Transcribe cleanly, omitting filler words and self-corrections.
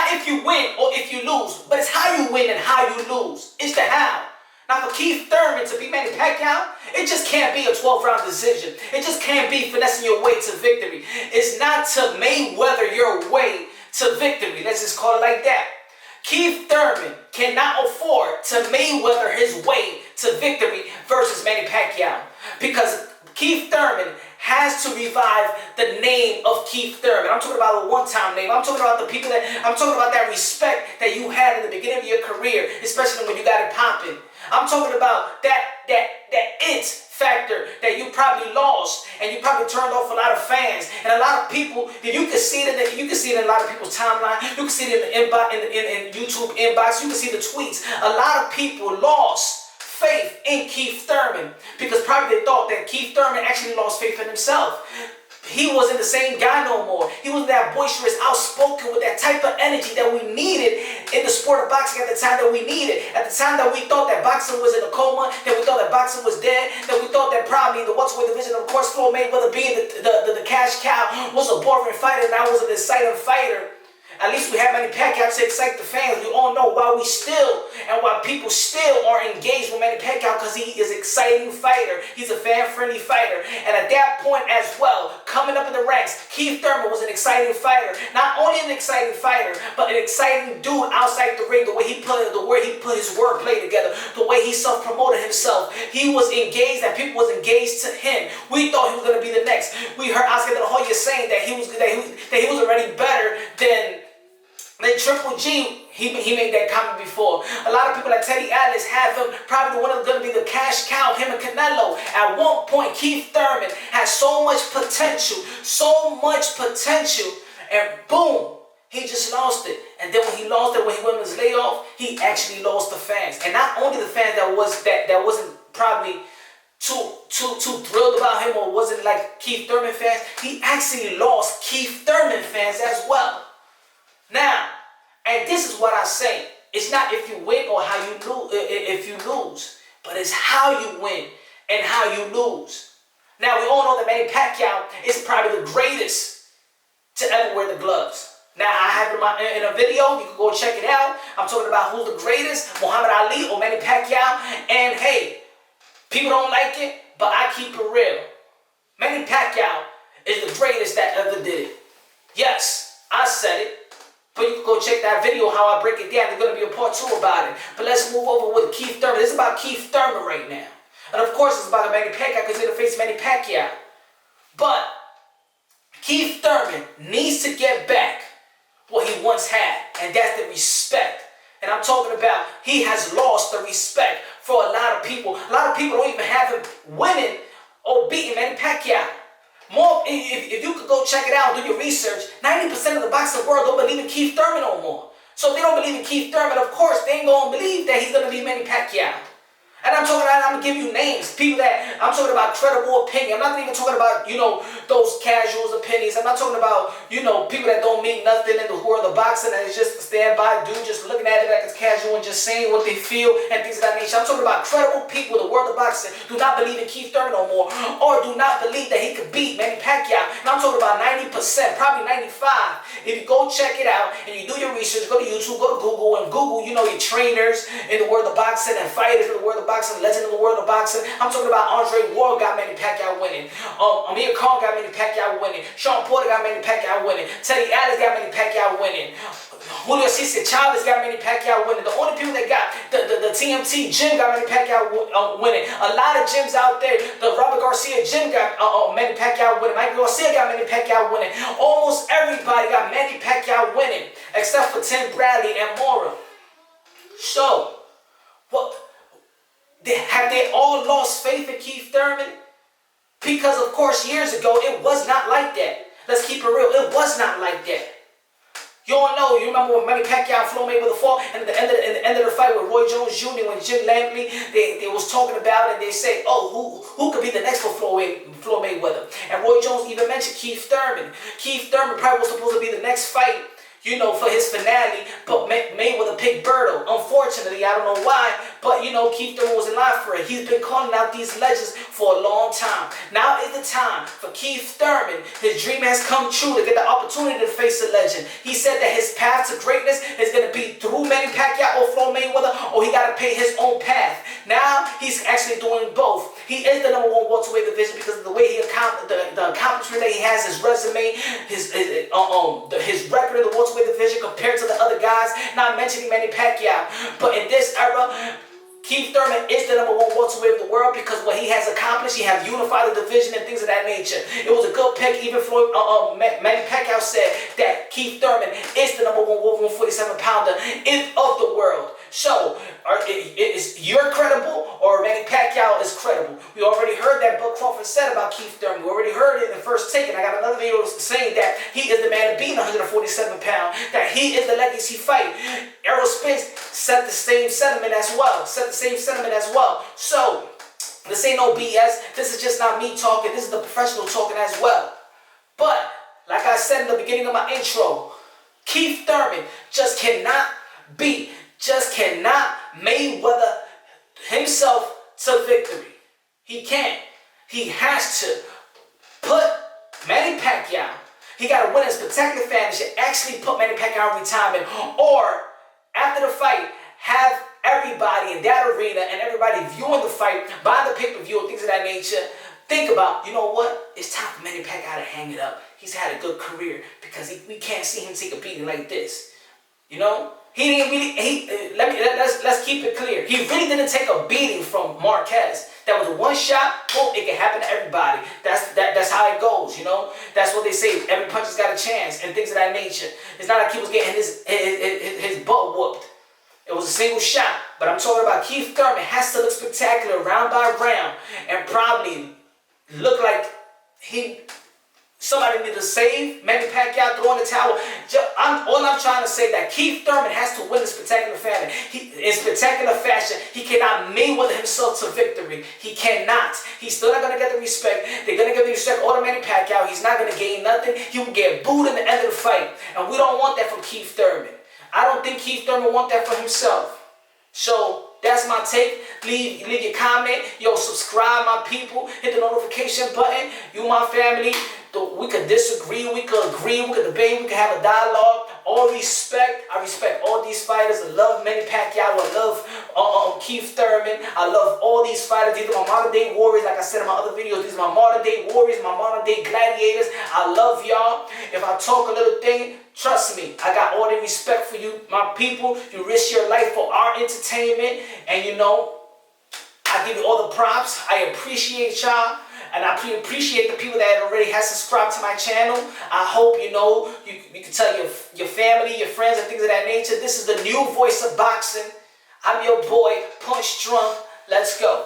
not if you win or if you lose, but it's how you win and how you lose. It's the how. Now for Keith Thurman to beat Manny Pacquiao, it just can't be a 12-round decision. It just can't be finessing your way to victory. It's not to Mayweather your way to victory. Let's just call it like that. Keith Thurman cannot afford to Mayweather his way to victory versus Manny Pacquiao, because Keith Thurman has to revive the name of Keith Thurman. I'm talking about a one-time name. I'm talking about I'm talking about that respect that you had in the beginning of your career, especially when you got it popping. I'm talking about that it factor that you probably lost, and you probably turned off a lot of fans and a lot of people. You can see it in a lot of people's timeline. You can see it in the inbox, in YouTube inbox. You can see the tweets. A lot of people lost faith in Keith Thurman because probably they thought that Keith Thurman actually lost faith in himself. He wasn't the same guy no more. He wasn't that boisterous, outspoken, with that type of energy that we needed in the sport of boxing at the time that we needed. At the time that we thought that boxing was in a coma, that we thought that boxing was dead, that we thought that probably the welterweight division, of course, Floyd Mayweather being the cash cow, was a boring fighter, and I was an exciting fighter. At least we have Manny Pacquiao to excite the fans. We all know why why people still are engaged with Manny Pacquiao, because he is an exciting fighter. He's a fan-friendly fighter. And at that point as well, coming up in the ranks, Keith Thurman was an exciting fighter. Not only an exciting fighter, but an exciting dude outside the ring. The way he put his wordplay together, the way he self-promoted himself. He was engaged, and people was engaged to him. We thought he was going to be the next. We heard Oscar De La Hoya saying that he was already better than Triple G. He made that comment before. A lot of people like Teddy Atlas have him probably one of them going to be the cash cow, him and Canelo. At one point, Keith Thurman had so much potential, and boom, he just lost it. And then when he lost it, when he went on his layoff, he actually lost the fans. And not only the fans that wasn't probably too thrilled about him or wasn't like Keith Thurman fans, he actually lost Keith Thurman fans as well. Now, and this is what I say, it's not if you win or how you lose, if you lose, but it's how you win and how you lose. Now, we all know that Manny Pacquiao is probably the greatest to ever wear the gloves. Now, I have in a video, you can go check it out. I'm talking about who's the greatest, Muhammad Ali or Manny Pacquiao. And hey, people don't like it, but I keep it real. Manny Pacquiao is the greatest that ever did it. Yes, I said it. But you can go check that video, how I break it down. There's going to be a part 2 about it. But let's move over with Keith Thurman. This is about Keith Thurman right now. And of course, it's about Manny Pacquiao because he's going to face Manny Pacquiao. But Keith Thurman needs to get back what he once had. And that's the respect. And I'm talking about he has lost the respect for a lot of people. A lot of people don't even have him winning or beating Manny Pacquiao. More, if you could go check it out, do your research, 90% of the boxing world don't believe in Keith Thurman no more. So if they don't believe in Keith Thurman, of course, they ain't going to believe that he's going to be Manny Pacquiao. And I'm going to give you names, people that, I'm talking about credible opinion. I'm not even talking about, those casuals opinions. I'm not talking about, people that don't mean nothing in the world of boxing and it's just a standby dude just looking at it like it's casual and just saying what they feel and things of that nature. I'm talking about credible people in the world of boxing do not believe in Keith Thurman no more, or do not believe that he could beat Manny Pacquiao. And I'm talking about 90%, probably 95%. If you go check it out and you do your research, go to YouTube, go to Google, and Google, your trainers in the world of boxing and fighters in the world of boxing, legend in the world of boxing. I'm talking about Andre Ward got Manny Pacquiao winning. Amir Khan got Manny Pacquiao winning. Sean Porter got Manny Pacquiao winning. Teddy Atlas got Manny Pacquiao winning. Julio Cesar Chavez got Manny Pacquiao winning. The only people that got the TMT gym got Manny Pacquiao winning. A lot of gyms out there. The Robert Garcia gym got Manny Pacquiao winning. Mike Garcia got Manny Pacquiao winning. Almost everybody got Manny Pacquiao winning, except for Tim Bradley and Mora. So, have they all lost faith in Keith Thurman? Because, of course, years ago, it was not like that. Let's keep it real. It was not like that. You all know, you remember when Manny Pacquiao and Floyd Mayweather fought, and at the end of the fight with Roy Jones Jr., when Jim Lampley, they was talking about it, and they say, oh, who could be the next for Floyd Mayweather? And Roy Jones even mentioned Keith Thurman. Keith Thurman probably was supposed to be the next fight, for his finale, but Mayweather picked Berto. Unfortunately, I don't know why, But you know, Keith Thurman was in line for it. He's been calling out these legends for a long time. Now is the time for Keith Thurman. His dream has come true to get the opportunity to face a legend. He said that his path to greatness is going to be through Manny Pacquiao or Floyd Mayweather, or he got to pay his own path. Now he's actually doing both. He is the #1 welterweight division because of the way he accomplished the accomplishment that he has, his resume, his record in the welterweight division compared to the other guys. Not mentioning Manny Pacquiao, but in this era, Keith Thurman is the #1 welterweight of the world because what he has accomplished, he has unified the division and things of that nature. It was a good pick. Even Manny Pacquiao said that Keith Thurman is the #1 147-pounder of the world. So, you're credible or Manny Pacquiao is credible? We already heard that Bud Crawford said about Keith Thurman. We already heard it in the first take, and I got another video saying that he is the man to beat 147 pounds, that he is the legacy fight. Errol Spence said the same sentiment as well. So, this ain't no BS. This is just not me talking. This is the professional talking as well. But, like I said in the beginning of my intro, Keith Thurman just cannot Mayweather himself to victory. He can't. He has to put Manny Pacquiao. He got to win in spectacular fashion, actually put Manny Pacquiao in retirement, or after the fight, have everybody in that arena and everybody viewing the fight, buying the pay-per-view and things of that nature, think about, you know what? It's time for Manny Pacquiao to hang it up. He's had a good career because we can't see him take a beating like this. You know? He didn't really, let's keep it clear. He really didn't take a beating from Marquez. That was one shot, boom, it can happen to everybody. That's how it goes, you know? That's what they say. Every punch has got a chance and things of that nature. It's not like he was getting his butt whooped. It was a single shot. But I'm talking about Keith Thurman has to look spectacular round by round and probably look like somebody need to save Manny Pacquiao, throw in the towel. All I'm trying to say that Keith Thurman has to win in spectacular fashion. He cannot Mayweather himself to victory. He cannot. He's still not going to get the respect. They're going to give the respect all to Manny Pacquiao. He's not going to gain nothing. He will get booed in the end of the fight. And we don't want that from Keith Thurman. I don't think Keith Thurman wants that for himself. So that's my take. Leave your comment. Yo, subscribe, my people. Hit the notification button. You, my family. We could disagree. We could agree. We could debate. We could have a dialogue. All respect. I respect all these fighters. I love Manny Pacquiao. I love Keith Thurman. I love all these fighters. These are my modern day warriors. Like I said in my other videos, these are my modern day warriors, my modern day gladiators. I love y'all. If I talk a little thing, trust me, I got all the respect for you, my people. You risk your life for our entertainment. And you know, I give you all the props. I appreciate y'all. And I appreciate the people that already have subscribed to my channel. I hope, you know, you can tell your family, your friends, and things of that nature. This is the new voice of boxing. I'm your boy, Punch Drunk. Let's go.